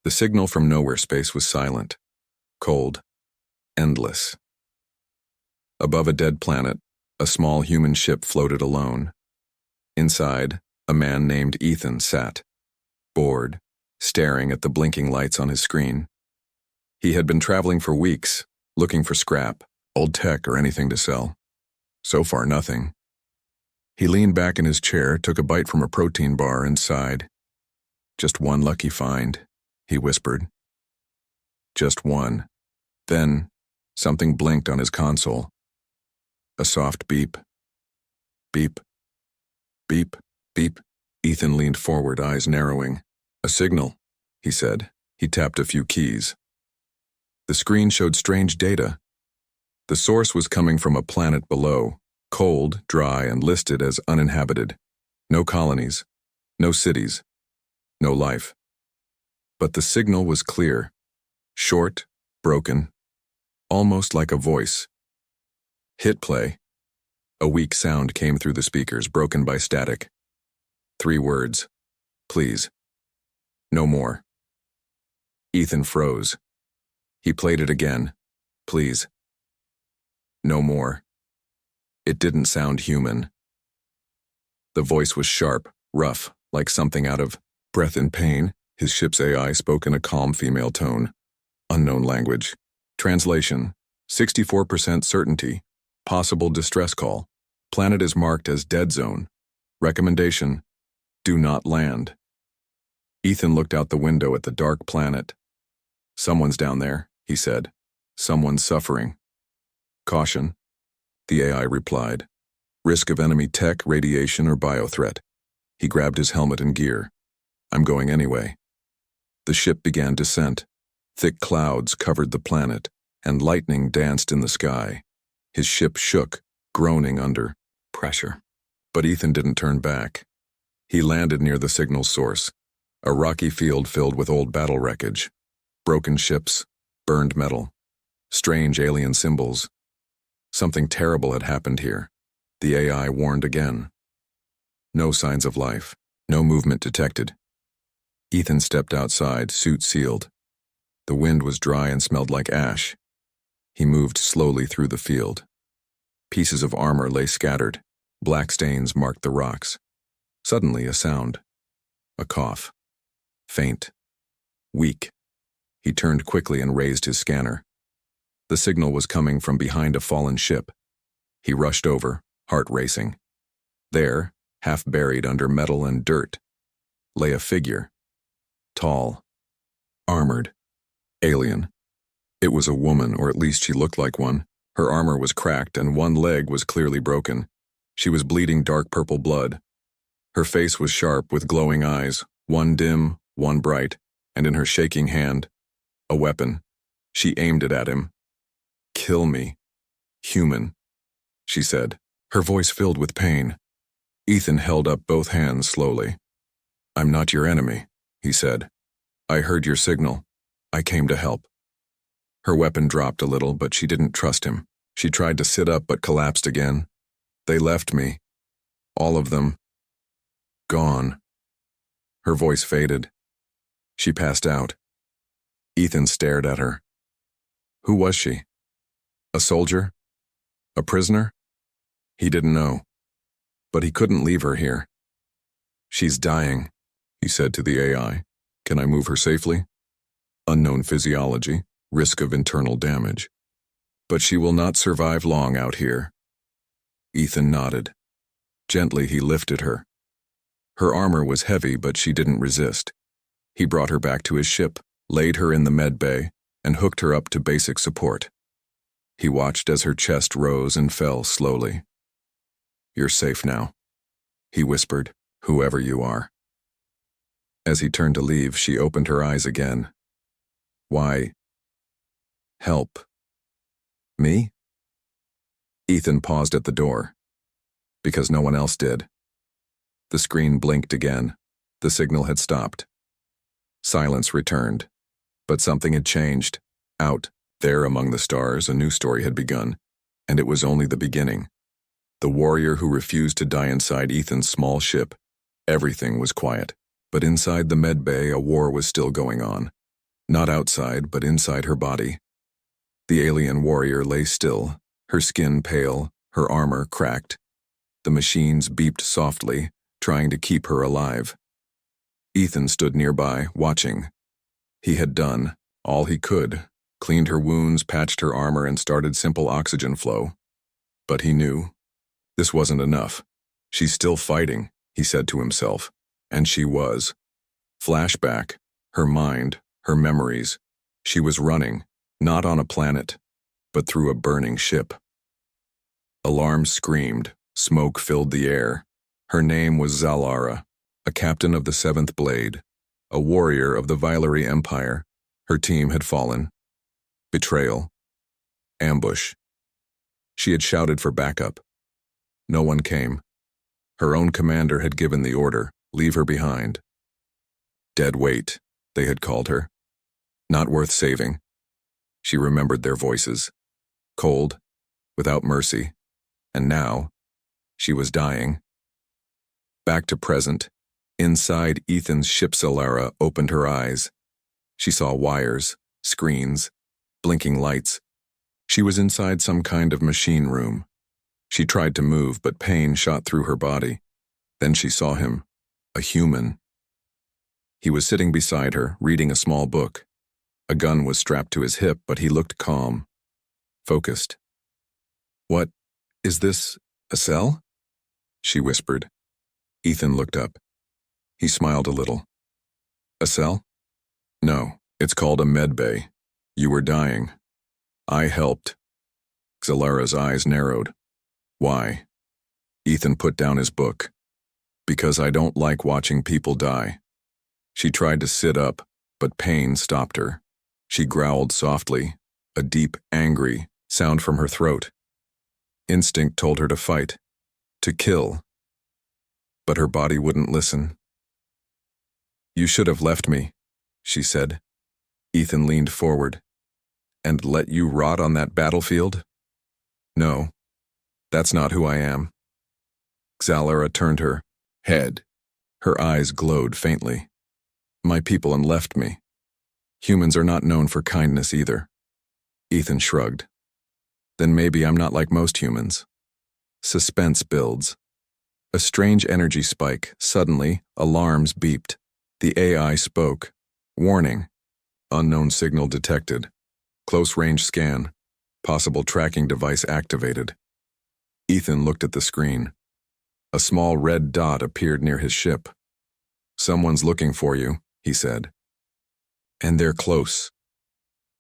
The signal from nowhere space was silent, cold, endless. Above a dead planet, a small human ship floated alone. Inside, a man named Ethan sat, bored, staring at the blinking lights on his screen. He had been traveling for weeks, looking for scrap, old tech, or anything to sell. So far, nothing. He leaned back in his chair, took a bite from a protein bar, and sighed. Just one lucky find, he whispered. Just one. Then, something blinked on his console. A soft beep. Beep. Beep. Beep. Ethan leaned forward, eyes narrowing. A signal, he said. He tapped a few keys. The screen showed strange data. The source was coming from a planet below, cold, dry, and listed as uninhabited. No colonies, no cities, no life. But the signal was clear, short, broken, almost like a voice. Hit play. A weak sound came through the speakers, broken by static. 3 words. Please. No more. Ethan froze. He played it again. Please. No more. It didn't sound human. The voice was sharp, rough, like something out of Breath in Pain. His ship's AI spoke in a calm female tone. Unknown language. Translation: 64% certainty. Possible distress call. Planet is marked as dead zone. Recommendation: do not land. Ethan looked out the window at the dark planet. Someone's down there, he said. Someone's suffering. Caution, the AI replied. Risk of enemy tech, radiation, or biothreat. He grabbed his helmet and gear. I'm going anyway. The ship began descent. Thick clouds covered the planet, and lightning danced in the sky. His ship shook, groaning under pressure. But Ethan didn't turn back. He landed near the signal source, a rocky field filled with old battle wreckage, broken ships, burned metal, strange alien symbols. Something terrible had happened here. The AI warned again. No signs of life, no movement detected. Ethan stepped outside, suit sealed. The wind was dry and smelled like ash. He moved slowly through the field. Pieces of armor lay scattered. Black stains marked the rocks. Suddenly, a sound. A cough. Faint. Weak. He turned quickly and raised his scanner. The signal was coming from behind a fallen ship. He rushed over, heart racing. There, half buried under metal and dirt, lay a figure. Tall. Armored. Alien. It was a woman, or at least she looked like one. Her armor was cracked and one leg was clearly broken. She was bleeding dark purple blood. Her face was sharp with glowing eyes, one dim, one bright, and in her shaking hand, a weapon. She aimed it at him. Kill me. Human, she said, her voice filled with pain. Ethan held up both hands slowly. I'm not your enemy, he said. I heard your signal. I came to help. Her weapon dropped a little, but she didn't trust him. She tried to sit up but collapsed again. They left me. All of them. Gone. Her voice faded. She passed out. Ethan stared at her. Who was she? A soldier? A prisoner? He didn't know. But he couldn't leave her here. She's dying, he said to the AI. Can I move her safely? Unknown physiology, risk of internal damage. But she will not survive long out here. Ethan nodded. Gently he lifted her. Her armor was heavy, but she didn't resist. He brought her back to his ship, laid her in the med bay, and hooked her up to basic support. He watched as her chest rose and fell slowly. You're safe now, he whispered, whoever you are. As he turned to leave, she opened her eyes again. Why? Help. Me? Ethan paused at the door. Because no one else did. The screen blinked again. The signal had stopped. Silence returned. But something had changed. Out, there among the stars, a new story had begun. And it was only the beginning. The warrior who refused to die inside Ethan's small ship. Everything was quiet. But inside the med bay, a war was still going on. Not outside, but inside her body. The alien warrior lay still, her skin pale, her armor cracked. The machines beeped softly, trying to keep her alive. Ethan stood nearby, watching. He had done all he could, cleaned her wounds, patched her armor, and started simple oxygen flow. But he knew this wasn't enough. She's still fighting, he said to himself. And she was. Flashback, her mind, her memories. She was running, not on a planet, but through a burning ship. Alarms screamed, smoke filled the air. Her name was Zalara, a captain of the 7th Blade, a warrior of the Valerie Empire. Her team had fallen. Betrayal. Ambush. She had shouted for backup. No one came. Her own commander had given the order, leave her behind. Dead weight, they had called her. Not worth saving. She remembered their voices. Cold, without mercy. And now, she was dying. Back to present. Inside Ethan's ship, Zalara opened her eyes. She saw wires, screens, blinking lights. She was inside some kind of machine room. She tried to move, but pain shot through her body. Then she saw him, a human. He was sitting beside her, reading a small book. A gun was strapped to his hip, but he looked calm, focused. "What, is this a cell?" she whispered. Ethan looked up. He smiled a little. "A cell? No, it's called a med bay. You were dying. I helped." Zalara's eyes narrowed. "Why?" Ethan put down his book. "Because I don't like watching people die." She tried to sit up, but pain stopped her. She growled softly, a deep, angry sound from her throat. Instinct told her to fight, to kill. But her body wouldn't listen. "You should have left me," she said. Ethan leaned forward. "And let you rot on that battlefield? No, that's not who I am." Zalara turned her head. Her eyes glowed faintly. "My people and left me. Humans are not known for kindness either." Ethan shrugged. "Then maybe I'm not like most humans." Suspense builds. A strange energy spike. Suddenly, alarms beeped. The AI spoke. "Warning. Unknown signal detected. Close-range scan. Possible tracking device activated." Ethan looked at the screen. A small red dot appeared near his ship. "Someone's looking for you," he said. "And they're close."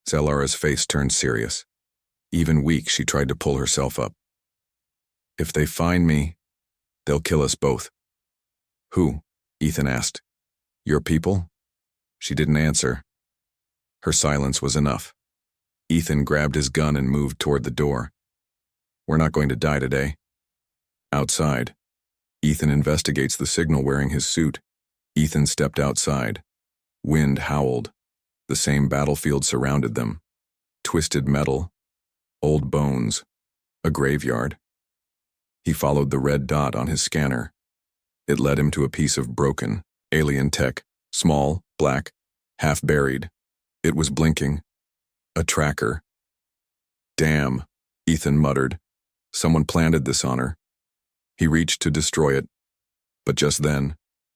Zalara's face turned serious. Even weak, she tried to pull herself up. "If they find me, they'll kill us both." "Who?" Ethan asked. "Your people?" She didn't answer. Her silence was enough. Ethan grabbed his gun and moved toward the door. "We're not going to die today." Outside. Ethan investigates the signal wearing his suit. Ethan stepped outside. Wind howled. The same battlefield surrounded them. Twisted metal. Old bones. A graveyard. He followed the red dot on his scanner. It led him to a piece of broken, alien tech, small, black, half buried. It was blinking. A tracker. "Damn," Ethan muttered. "Someone planted this on her." He reached to destroy it, but just then,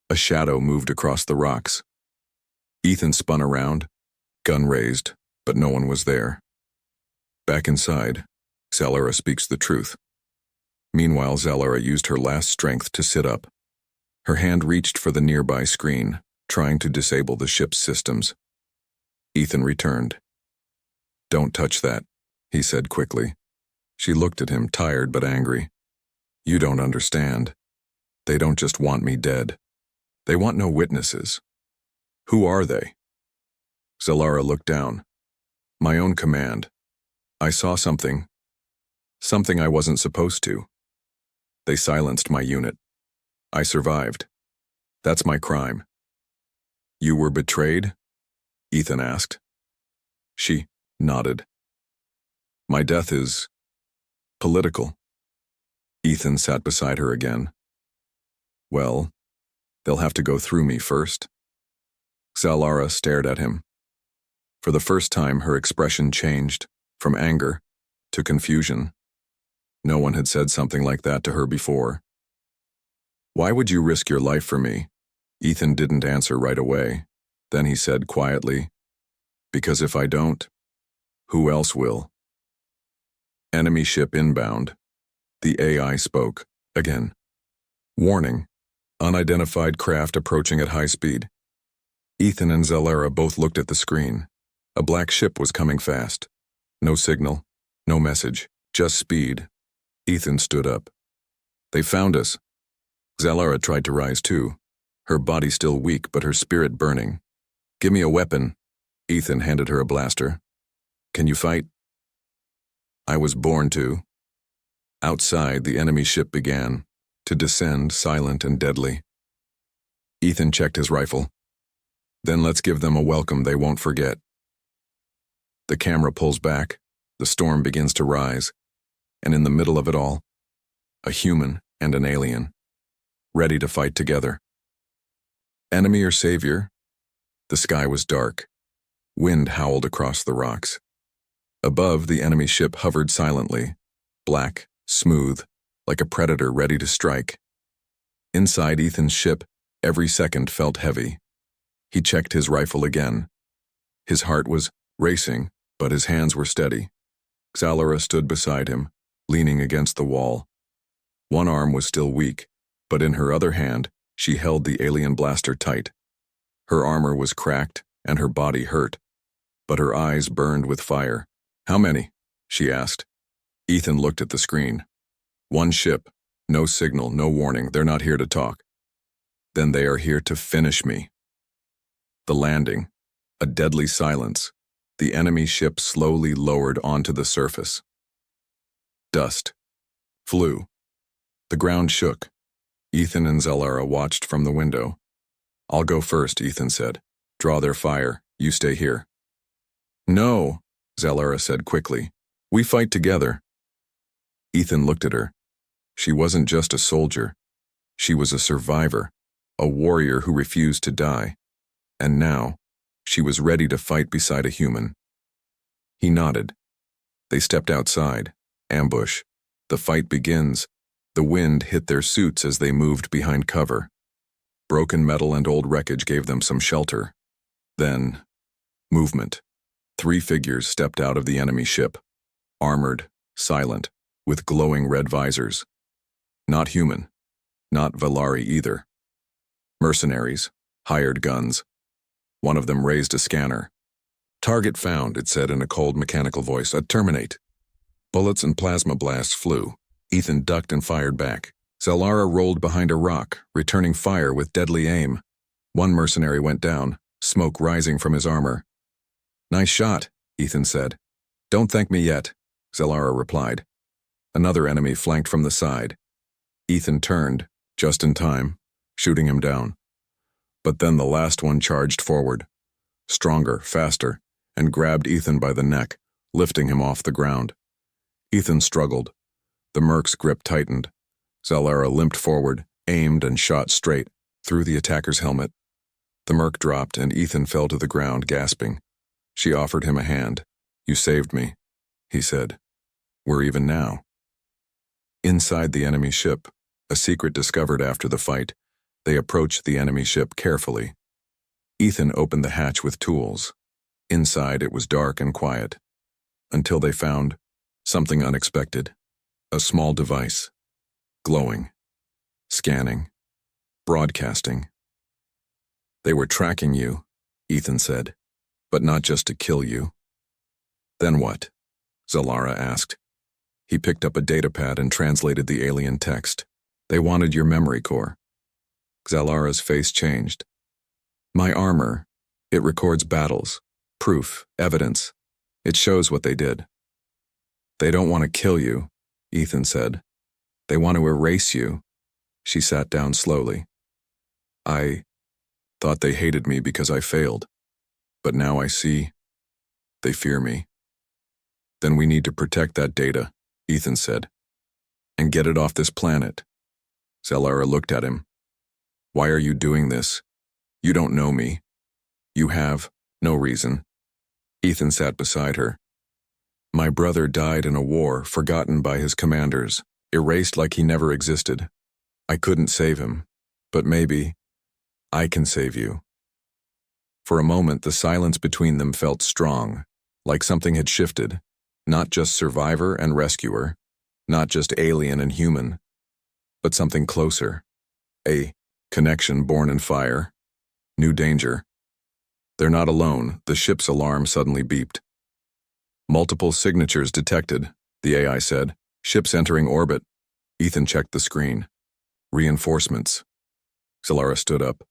a shadow moved across the rocks. Ethan spun around, gun raised, but no one was there. Back inside, Zalara speaks the truth. Meanwhile, Zalara used her last strength to sit up. Her hand reached for the nearby screen, trying to disable the ship's systems. Ethan returned. "Don't touch that," he said quickly. She looked at him, tired but angry. "You don't understand. They don't just want me dead. They want no witnesses." "Who are they?" Zalara looked down. "My own command. I saw something I wasn't supposed to. They silenced my unit. I survived. That's my crime." "You were betrayed?" Ethan asked. She nodded. "My death is political." Ethan sat beside her again. "Well, they'll have to go through me first." Zalara stared at him. For the first time, her expression changed from anger to confusion. No one had said something like that to her before. "Why would you risk your life for me?" Ethan didn't answer right away. Then he said quietly, "Because if I don't, who else will?" Enemy ship inbound. The AI spoke again. "Warning, unidentified craft approaching at high speed." Ethan and Zalara both looked at the screen. A black ship was coming fast. No signal, no message, just speed. Ethan stood up. "They found us." Zalara tried to rise too, her body still weak but her spirit burning. "Give me a weapon." Ethan handed her a blaster. "Can you fight?" "I was born to." Outside, the enemy ship began to descend, silent and deadly. Ethan checked his rifle. "Then let's give them a welcome they won't forget." The camera pulls back, the storm begins to rise, and in the middle of it all, a human and an alien, ready to fight together. Enemy or savior? The sky was dark. Wind howled across the rocks. Above, the enemy ship hovered silently, black, smooth, like a predator ready to strike. Inside Ethan's ship, every second felt heavy. He checked his rifle again. His heart was racing, but his hands were steady. Zalara stood beside him, leaning against the wall. One arm was still weak, but in her other hand, she held the alien blaster tight. Her armor was cracked and her body hurt, but her eyes burned with fire. "How many?" she asked. Ethan looked at the screen. "One ship. No signal, no warning. They're not here to talk." "Then they are here to finish me." The landing. A deadly silence. The enemy ship slowly lowered onto the surface. Dust flew. The ground shook. Ethan and Zalara watched from the window. "I'll go first," Ethan said. "Draw their fire. You stay here." "No," Zalara said quickly. "We fight together." Ethan looked at her. She wasn't just a soldier. She was a survivor, a warrior who refused to die. And now, she was ready to fight beside a human. He nodded. They stepped outside. Ambush. The fight begins. The wind hit their suits as they moved behind cover. Broken metal and old wreckage gave them some shelter. Then, movement. 3 figures stepped out of the enemy ship. Armored, silent, with glowing red visors. Not human. Not Valari either. Mercenaries. Hired guns. One of them raised a scanner. "Target found," it said in a cold mechanical voice. "Terminate." Bullets and plasma blasts flew. Ethan ducked and fired back. Zalara rolled behind a rock, returning fire with deadly aim. One mercenary went down, smoke rising from his armor. "Nice shot," Ethan said. "Don't thank me yet," Zalara replied. Another enemy flanked from the side. Ethan turned, just in time, shooting him down. But then the last one charged forward, stronger, faster, and grabbed Ethan by the neck, lifting him off the ground. Ethan struggled. The merc's grip tightened. Zalara limped forward, aimed and shot straight, through the attacker's helmet. The merc dropped and Ethan fell to the ground, gasping. She offered him a hand. "You saved me," he said. "We're even now." Inside the enemy ship, a secret discovered after the fight, they approached the enemy ship carefully. Ethan opened the hatch with tools. Inside it was dark and quiet, until they found something unexpected. A small device, glowing, scanning, broadcasting. "They were tracking you," Ethan said, "but not just to kill you." "Then what?" Zalara asked. He picked up a datapad and translated the alien text. "They wanted your memory core." Zalara's face changed. "My armor, it records battles, proof, evidence. It shows what they did." "They don't want to kill you," Ethan said. "They want to erase you." She sat down slowly. "I thought they hated me because I failed, but now I see they fear me." "Then we need to protect that data," Ethan said, "and get it off this planet." Zalara looked at him. "Why are you doing this? You don't know me. You have no reason." Ethan sat beside her. My brother died in a war, forgotten by his commanders, erased like he never existed. I couldn't save him, but maybe I can save you. For a moment, the silence between them felt strong, like something had shifted, not just survivor and rescuer, not just alien and human, but something closer, a connection born in fire, new danger. They're not alone, the ship's alarm suddenly beeped. Multiple signatures detected, the AI said. Ships entering orbit. Ethan checked the screen. Reinforcements. Zalara stood up.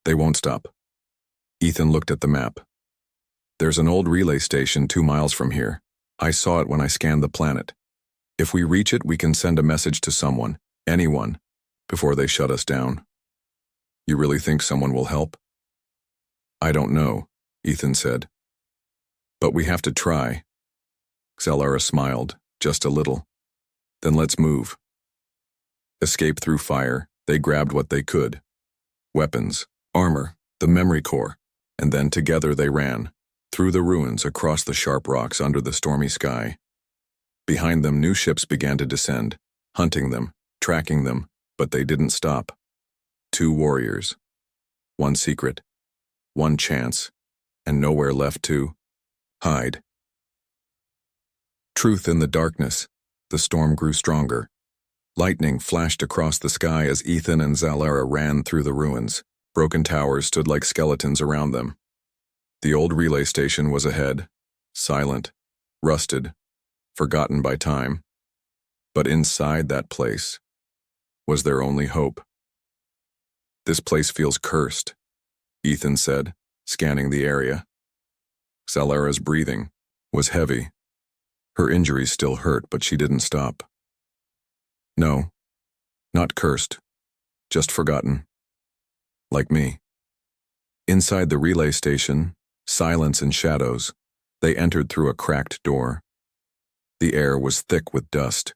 They won't stop. Ethan looked at the map. There's an old relay station 2 miles from here. I saw it when I scanned the planet. If we reach it, we can send a message to someone, anyone, before they shut us down. You really think someone will help? I don't know, Ethan said. But we have to try. Zalara smiled, just a little. Then let's move. Escape through fire, they grabbed what they could. Weapons, armor, the memory core, and then together they ran, through the ruins across the sharp rocks under the stormy sky. Behind them, new ships began to descend, hunting them, tracking them, but they didn't stop. 2 warriors. 1 secret. 1 chance. And nowhere left to hide. Truth in the darkness. The storm grew stronger. Lightning flashed across the sky as Ethan and Zalara ran through the ruins. Broken towers stood like skeletons around them. The old relay station was ahead, silent, rusted, forgotten by time. But inside that place was their only hope. This place feels cursed, Ethan said, scanning the area. Zalara's breathing was heavy. Her injuries still hurt, but she didn't stop. No, not cursed, just forgotten. Like me. Inside the relay station, silence and shadows, they entered through a cracked door. The air was thick with dust.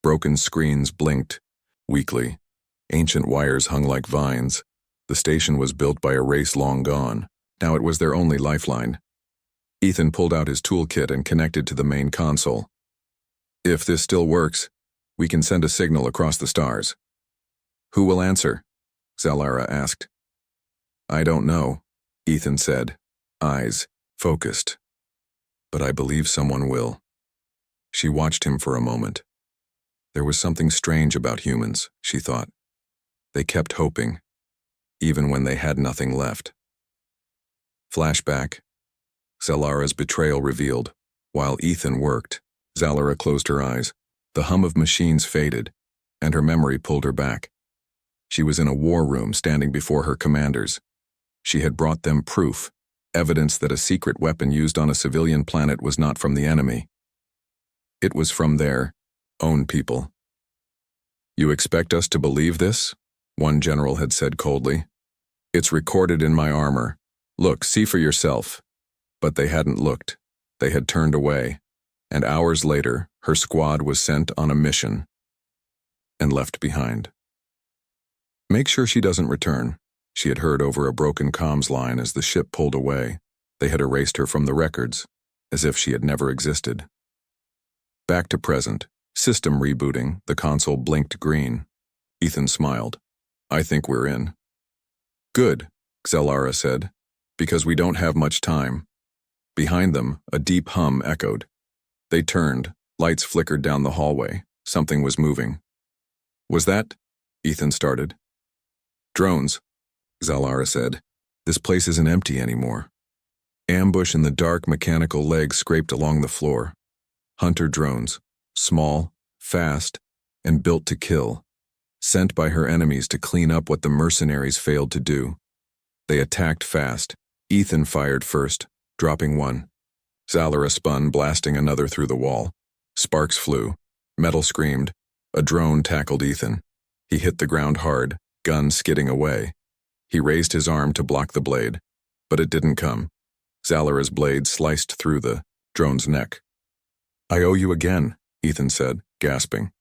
Broken screens blinked, weakly. Ancient wires hung like vines. The station was built by a race long gone. Now it was their only lifeline. Ethan pulled out his toolkit and connected to the main console. If this still works, we can send a signal across the stars. Who will answer? Zalara asked. I don't know, Ethan said, eyes focused. But I believe someone will. She watched him for a moment. There was something strange about humans, she thought. They kept hoping, even when they had nothing left. Flashback. Zalara's betrayal revealed. While Ethan worked, Zalara closed her eyes. The hum of machines faded, and her memory pulled her back. She was in a war room standing before her commanders. She had brought them proof, evidence that a secret weapon used on a civilian planet was not from the enemy. It was from their own people. You expect us to believe this? One general had said coldly. It's recorded in my armor. Look, see for yourself. But they hadn't looked. They had turned away. And hours later, her squad was sent on a mission and left behind. Make sure she doesn't return, she had heard over a broken comms line as the ship pulled away. They had erased her from the records, as if she had never existed. Back to present. System rebooting, the console blinked green. Ethan smiled. I think we're in. Good, Zalara said, because we don't have much time. Behind them, a deep hum echoed. They turned, lights flickered down the hallway. Something was moving. Was that? Ethan started. Drones, Zalara said. This place isn't empty anymore. Ambush in the dark, mechanical legs scraped along the floor. Hunter drones, small, fast, and built to kill, sent by her enemies to clean up what the mercenaries failed to do. They attacked fast. Ethan fired first, dropping one. Zalara spun, blasting another through the wall. Sparks flew. Metal screamed. A drone tackled Ethan. He hit the ground hard, gun skidding away. He raised his arm to block the blade, but it didn't come. Zalara's blade sliced through the drone's neck. I owe you again, Ethan said, gasping.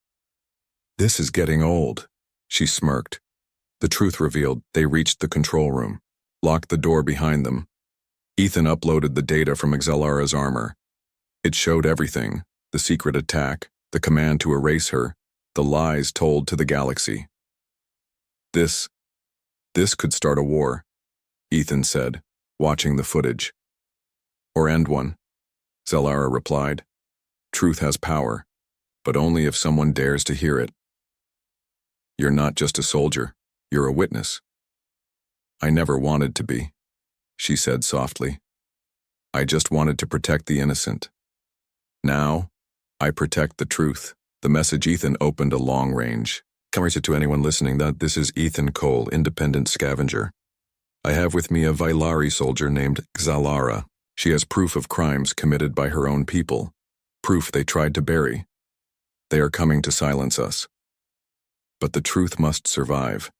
This is getting old, she smirked. The truth revealed. They reached the control room, locked the door behind them. Ethan uploaded the data from Xelara's armor. It showed everything: the secret attack, the command to erase her, the lies told to the galaxy. This could start a war, Ethan said, watching the footage. Or end one, Xelara replied. Truth has power, but only if someone dares to hear it. You're not just a soldier, you're a witness. I never wanted to be, she said softly. I just wanted to protect the innocent. Now, I protect the truth. The message Ethan opened a long range. Commerce to anyone listening that this is Ethan Cole, independent scavenger. I have with me a Vailari soldier named Xelara. She has proof of crimes committed by her own people, proof they tried to bury. They are coming to silence us. But the truth must survive.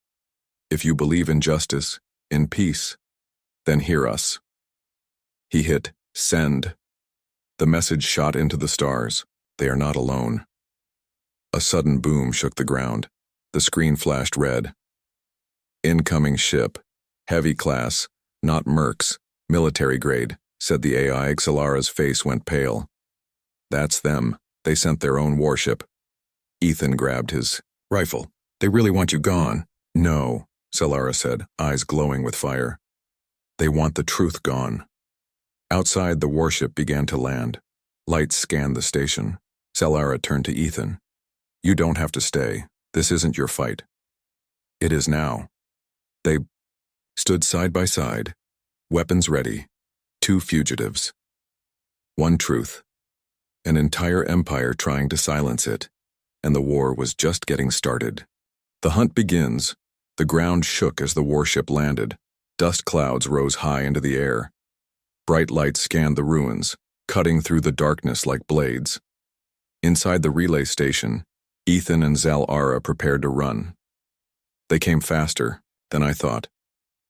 If you believe in justice, in peace, then hear us. He hit send. The message shot into the stars. They are not alone. A sudden boom shook the ground. The screen flashed red. Incoming ship. Heavy class, not mercs, military grade, said the AI. Xelara's face went pale. That's them. They sent their own warship. Ethan grabbed his rifle. They really want you gone. No, Xelara said, eyes glowing with fire. They want the truth gone. Outside, the warship began to land. Lights scanned the station. Xelara turned to Ethan. You don't have to stay. This isn't your fight. It is now. They stood side by side, weapons ready, two fugitives. One truth. An entire empire trying to silence it, and the war was just getting started. The hunt begins. The ground shook as the warship landed. Dust clouds rose high into the air. Bright lights scanned the ruins, cutting through the darkness like blades. Inside the relay station, Ethan and Xelara prepared to run. They came faster than I thought,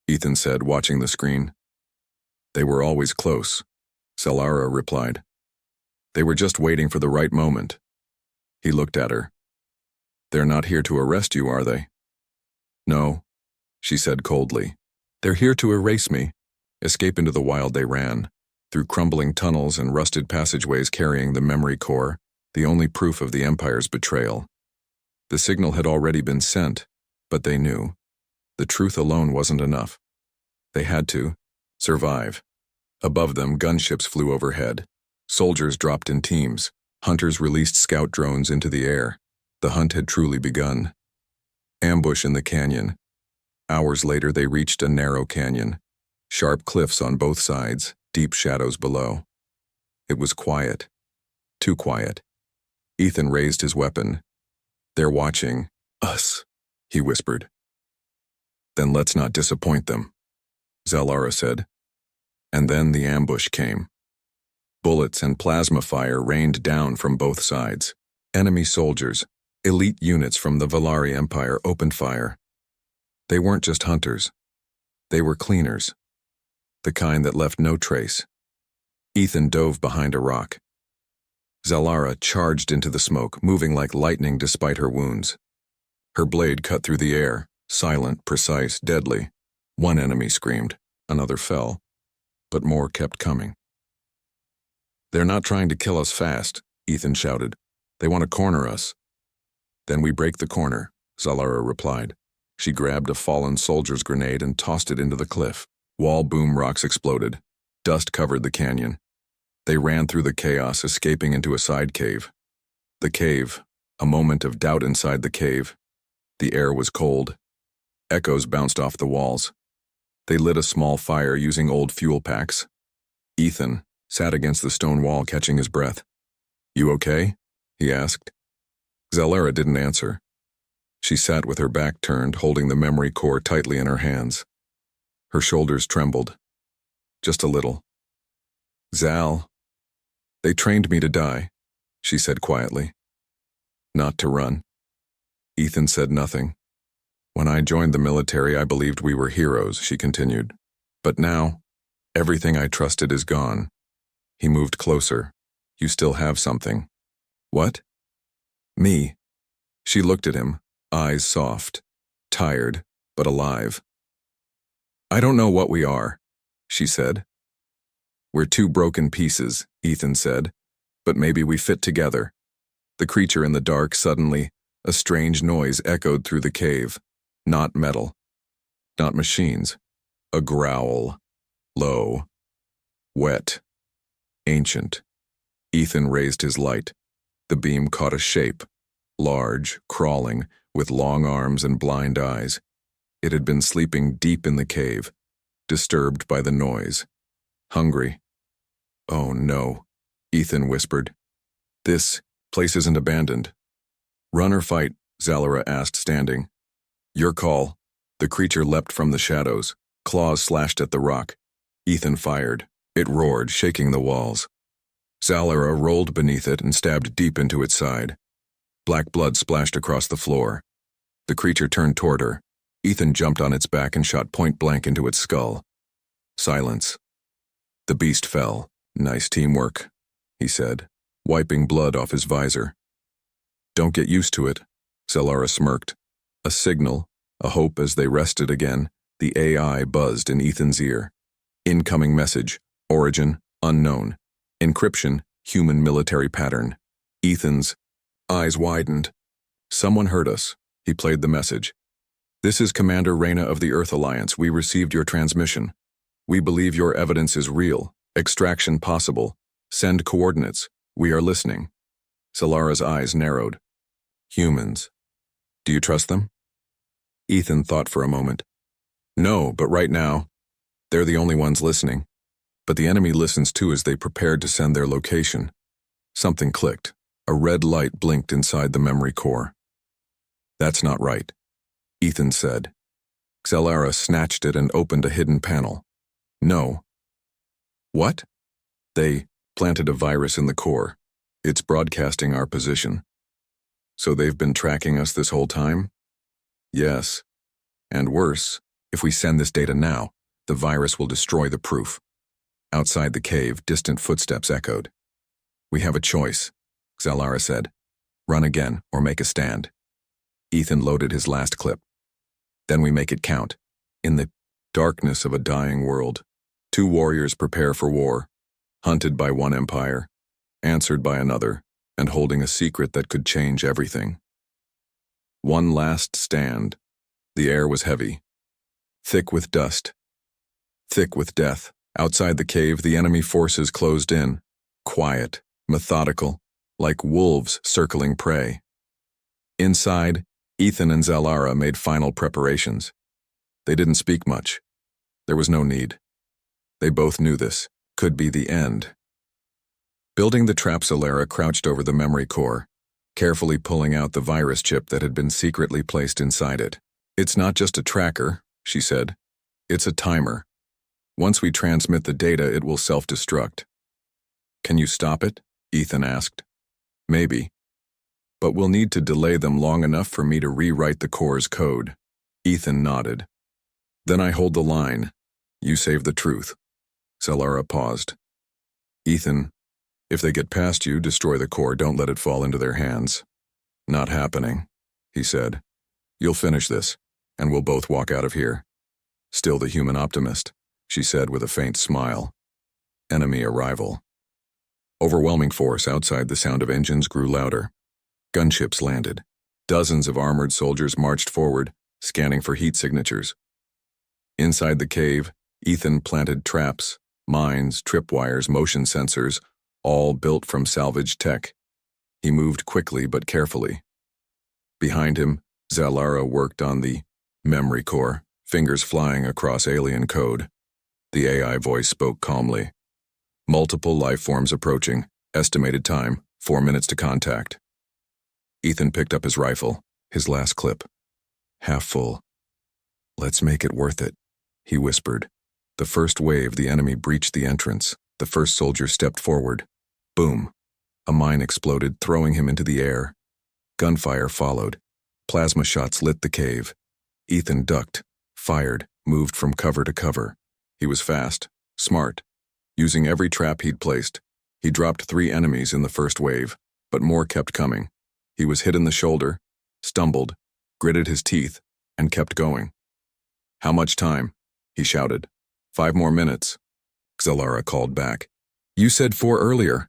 Ethan said, watching the screen. They were always close, Xelara replied. They were just waiting for the right moment. He looked at her. They're not here to arrest you, are they? No, she said coldly. They're here to erase me. Escape into the wild they ran, through crumbling tunnels and rusted passageways carrying the memory core, the only proof of the Empire's betrayal. The signal had already been sent, but they knew. The truth alone wasn't enough. They had to survive. Above them, gunships flew overhead. Soldiers dropped in teams. Hunters released scout drones into the air. The hunt had truly begun. Ambush in the canyon. Hours later, they reached a narrow canyon. Sharp cliffs on both sides, deep shadows below. It was quiet. Too quiet. Ethan raised his weapon. They're watching us, he whispered. Then let's not disappoint them, Xelara said. And then the ambush came. Bullets and plasma fire rained down from both sides. Enemy soldiers, elite units from the Vailari Empire, opened fire. They weren't just hunters. They were cleaners. The kind that left no trace. Ethan dove behind a rock. Xelara charged into the smoke, moving like lightning despite her wounds. Her blade cut through the air, silent, precise, deadly. One enemy screamed, another fell, but more kept coming. They're not trying to kill us fast, Ethan shouted. They want to corner us. Then we break the corner, Xelara replied. She grabbed a fallen soldier's grenade and tossed it into the cliff. Wall boom rocks exploded. Dust covered the canyon. They ran through the chaos, escaping into a side cave. The cave, a moment of doubt inside the cave. The air was cold. Echoes bounced off the walls. They lit a small fire using old fuel packs. Ethan sat against the stone wall, catching his breath. You okay? He asked. Xelara didn't answer. She sat with her back turned, holding the memory core tightly in her hands. Her shoulders trembled. Just a little. Zal. They trained me to die, she said quietly. Not to run. Ethan said nothing. When I joined the military, I believed we were heroes, she continued. But now, everything I trusted is gone. He moved closer. You still have something. What? Me. She looked at him, eyes soft, tired, but alive. I don't know what we are, she said. We're two broken pieces, Ethan said, but maybe we fit together. The creature in the dark suddenly, a strange noise echoed through the cave. Not metal. Not machines. A growl. Low. Wet. Ancient. Ethan raised his light. The beam caught a shape. Large, crawling, with long arms and blind eyes. It had been sleeping deep in the cave, disturbed by the noise. Hungry. Oh no, Ethan whispered. This place isn't abandoned. Run or fight? Zalara asked, standing. Your call. The creature leapt from the shadows. Claws slashed at the rock. Ethan fired. It roared, shaking the walls. Zalara rolled beneath it and stabbed deep into its side. Black blood splashed across the floor. The creature turned toward her. Ethan jumped on its back and shot point blank into its skull. Silence. The beast fell. Nice teamwork, he said, wiping blood off his visor. Don't get used to it, Zalara smirked. A signal, a hope as they rested again, the AI buzzed in Ethan's ear. Incoming message, origin, unknown. Encryption, human military pattern. Ethan's eyes widened. Someone heard us. He played the message. This is Commander Reyna of the Earth Alliance. We received your transmission. We believe your evidence is real. Extraction possible. Send coordinates. We are listening. Zalara's eyes narrowed. Humans. Do you trust them? Ethan thought for a moment. No, but right now, they're the only ones listening. But the enemy listens too as they prepared to send their location. Something clicked. A red light blinked inside the memory core. That's not right, Ethan said. Zalara snatched it and opened a hidden panel. No. What? They planted a virus in the core. It's broadcasting our position. So they've been tracking us this whole time? Yes. And worse, if we send this data now, the virus will destroy the proof. Outside the cave, distant footsteps echoed. We have a choice, Zalara said. Run again or make a stand. Ethan loaded his last clip. Then we make it count. In the darkness of a dying world, two warriors prepare for war, hunted by one empire, answered by another, and holding a secret that could change everything. One last stand. The air was heavy, thick with dust, thick with death. Outside the cave, the enemy forces closed in, quiet, methodical, like wolves circling prey. Inside, Ethan and Zalara made final preparations. They didn't speak much. There was no need. They both knew this could be the end. Building the trap, Zalara crouched over the memory core, carefully pulling out the virus chip that had been secretly placed inside it. It's not just a tracker, she said. It's a timer. Once we transmit the data, it will self-destruct. Can you stop it? Ethan asked. Maybe. But we'll need to delay them long enough for me to rewrite the core's code. Ethan nodded. Then I hold the line. You save the truth. Zalara paused. Ethan, if they get past you, destroy the core, don't let it fall into their hands. Not happening, he said. You'll finish this, and we'll both walk out of here. Still the human optimist, she said with a faint smile. Enemy arrival. Overwhelming force outside. The sound of engines grew louder. Gunships landed. Dozens of armored soldiers marched forward, scanning for heat signatures. Inside the cave, Ethan planted traps, mines, tripwires, motion sensors, all built from salvaged tech. He moved quickly but carefully. Behind him, Zalara worked on the memory core, fingers flying across alien code. The AI voice spoke calmly. Multiple life forms approaching. Estimated time, 4 minutes to contact. Ethan picked up his rifle, his last clip. Half full. Let's make it worth it, he whispered. The first wave, the enemy breached the entrance. The first soldier stepped forward. Boom. A mine exploded, throwing him into the air. Gunfire followed. Plasma shots lit the cave. Ethan ducked, fired, moved from cover to cover. He was fast, smart. Using every trap he'd placed, he dropped 3 enemies in the first wave, but more kept coming. He was hit in the shoulder, stumbled, gritted his teeth, and kept going. How much time? He shouted. 5 more minutes. Xalara called back. You said 4 earlier.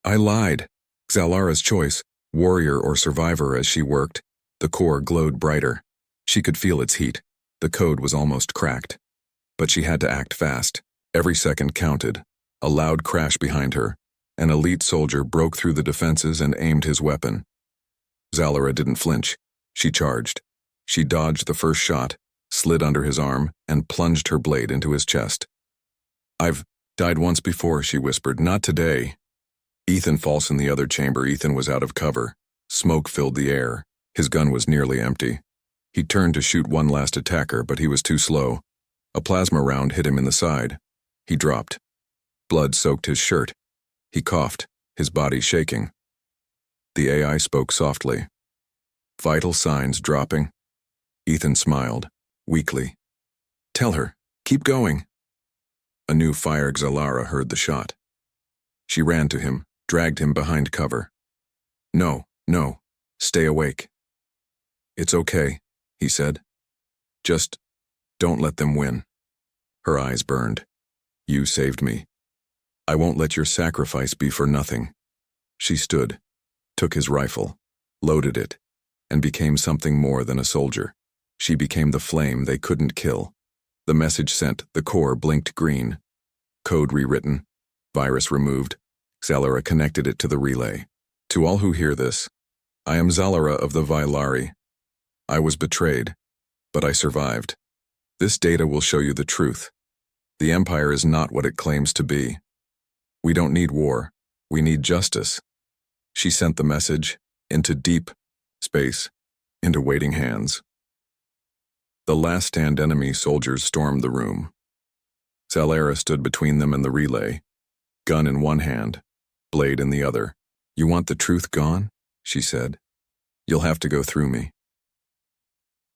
I lied. Xalara's choice, warrior or survivor as she worked, the core glowed brighter. She could feel its heat. The code was almost cracked. But she had to act fast. Every second counted. A loud crash behind her. An elite soldier broke through the defenses and aimed his weapon. Xalara didn't flinch. She charged. She dodged the first shot, slid under his arm, and plunged her blade into his chest. I've died once before, she whispered. Not today. Ethan false in the other chamber. Ethan was out of cover. Smoke filled the air. His gun was nearly empty. He turned to shoot one last attacker, but he was too slow. A plasma round hit him in the side. He dropped. Blood soaked his shirt. He coughed, his body shaking. The AI spoke softly. Vital signs dropping. Ethan smiled, weakly. Tell her, keep going. A new fire. Xalara heard the shot. She ran to him, dragged him behind cover. No, stay awake. It's okay, he said. Just don't let them win. Her eyes burned. You saved me. I won't let your sacrifice be for nothing. She stood, took his rifle, loaded it, and became something more than a soldier. She became the flame they couldn't kill. The message sent, the core blinked green. Code rewritten, virus removed. Xalara connected it to the relay. To all who hear this, I am Xalara of the Vailari. I was betrayed, but I survived. This data will show you the truth. The Empire is not what it claims to be. We don't need war. We need justice. She sent the message into deep space, into waiting hands. The last stand enemy soldiers stormed the room. Xalara stood between them and the relay, gun in one hand, blade in the other. You want the truth gone? She said. You'll have to go through me.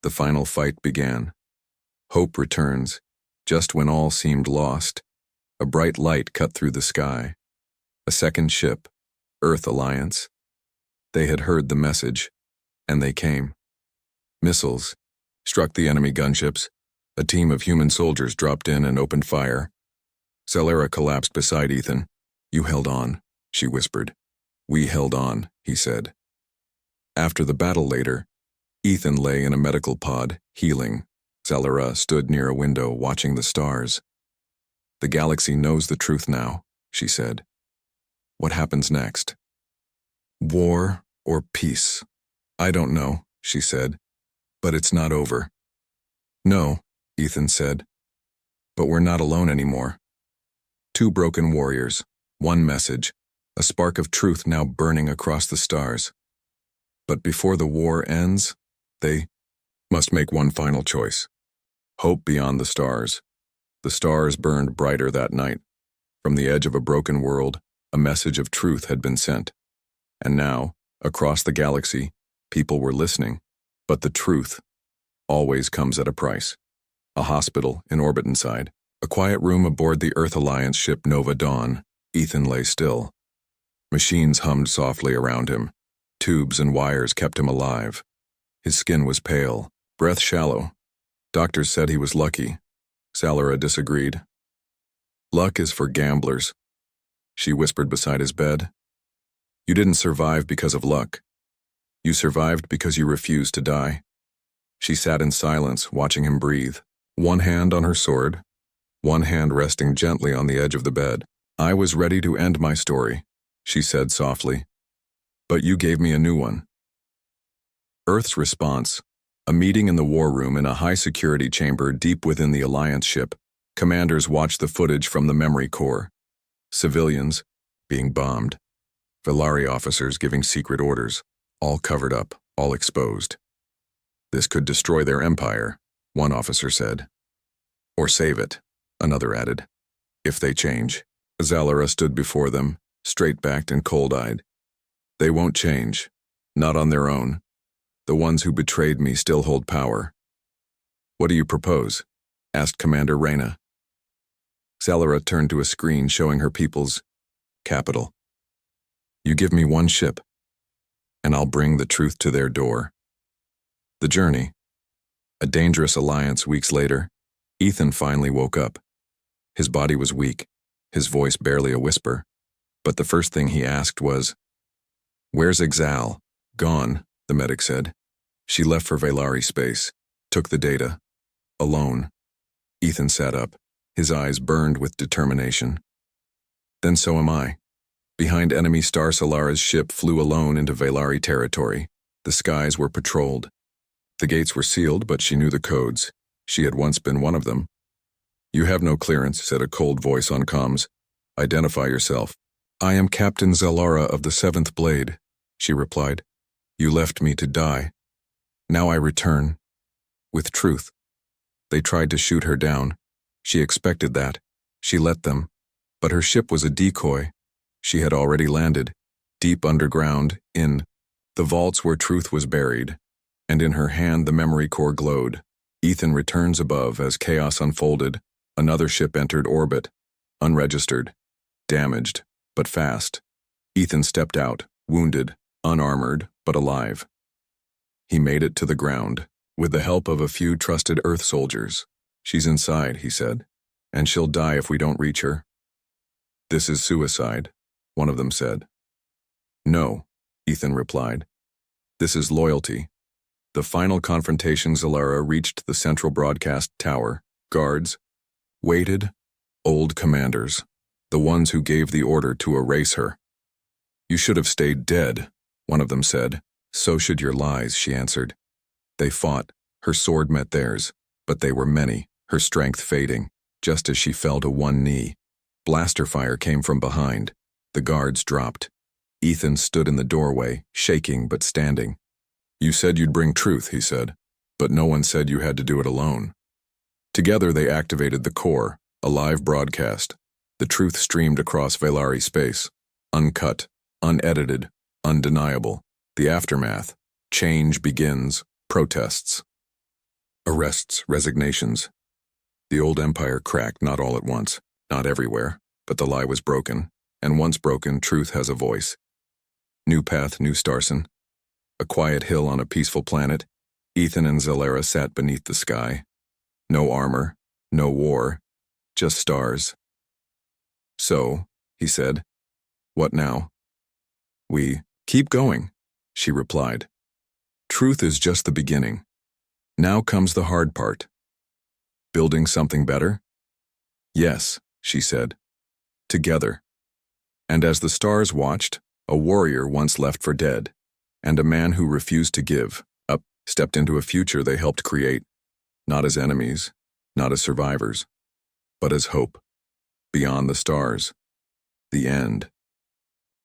The final fight began. Hope returns, just when all seemed lost. A bright light cut through the sky. A second ship, Earth Alliance. They had heard the message, and they came. Missiles struck the enemy gunships. A team of human soldiers dropped in and opened fire. Xalara collapsed beside Ethan. You held on, she whispered. We held on, he said. After the battle later, Ethan lay in a medical pod, healing. Xalara stood near a window, watching the stars. The galaxy knows the truth now, she said. What happens next? War or peace? I don't know, she said, but it's not over. No, Ethan said, but we're not alone anymore. 2 broken warriors, 1 message, a spark of truth now burning across the stars. But before the war ends, they must make one final choice. Hope beyond the stars. The stars burned brighter that night. From the edge of a broken world, a message of truth had been sent. And now, across the galaxy, people were listening. But the truth always comes at a price. A hospital in orbit inside. A quiet room aboard the Earth Alliance ship Nova Dawn. Ethan lay still. Machines hummed softly around him. Tubes and wires kept him alive. His skin was pale, breath shallow. Doctors said he was lucky. Xalara disagreed. Luck is for gamblers, she whispered beside his bed. You didn't survive because of luck. You survived because you refused to die. She sat in silence, watching him breathe. One hand on her sword, one hand resting gently on the edge of the bed. I was ready to end my story, she said softly. But you gave me a new one. Earth's response. A meeting in the war room in a high-security chamber deep within the Alliance ship. Commanders watched the footage from the memory core. Civilians being bombed. Vailari officers giving secret orders, all covered up, all exposed. This could destroy their empire, one officer said. Or save it, another added. If they change. Xalara stood before them, straight-backed and cold-eyed. They won't change, not on their own. The ones who betrayed me still hold power. What do you propose? Asked Commander Reyna. Xalara turned to a screen showing her people's capital. You give me 1 ship, and I'll bring the truth to their door. The journey. A dangerous alliance weeks later, Ethan finally woke up. His body was weak, his voice barely a whisper. But the first thing he asked was, "Where's Exal?" "Gone," the medic said. "She left for Velari space, took the data. Alone." Ethan sat up, his eyes burned with determination. "Then so am I." Behind enemy Star Solara's ship flew alone into Velari territory. The skies were patrolled. The gates were sealed, but she knew the codes. She had once been one of them. "You have no clearance," said a cold voice on comms. "Identify yourself." "I am Captain Zalara of the 7th Blade," she replied. "You left me to die. Now I return. With truth." They tried to shoot her down. She expected that. She let them. But her ship was a decoy. She had already landed, deep underground, in the vaults where truth was buried, and in her hand the memory core glowed. Ethan returns above as chaos unfolded. Another ship entered orbit, unregistered, damaged, but fast. Ethan stepped out, wounded, unarmored, but alive. He made it to the ground, with the help of a few trusted Earth soldiers. "She's inside," he said, "and she'll die if we don't reach her." "This is suicide," one of them said. "No," Ethan replied. "This is loyalty." The final confrontation. Zalara reached the central broadcast tower. Guards waited, old commanders, the ones who gave the order to erase her. "You should have stayed dead," one of them said. "So should your lies," she answered. They fought. Her sword met theirs, but they were many, her strength fading, just as she fell to one knee. Blaster fire came from behind. The guards dropped. Ethan stood in the doorway, shaking but standing. "You said you'd bring truth," he said, "but no one said you had to do it alone." Together they activated the core, a live broadcast. The truth streamed across Velari space, uncut, unedited, undeniable. The aftermath. Change begins. Protests. Arrests, resignations. The old empire cracked, not all at once, not everywhere, but the lie was broken, and once broken, truth has a voice. New path, new Starson. A quiet hill on a peaceful planet. Ethan and Zalara sat beneath the sky. No armor, no war, just stars. "So," he said, "what now?" "We keep going," she replied. "Truth is just the beginning. Now comes the hard part." "Building something better?" "Yes," she said. "Together." And as the stars watched, a warrior once left for dead, and a man who refused to give up stepped into a future they helped create, not as enemies, not as survivors, but as hope. Beyond the stars. The end.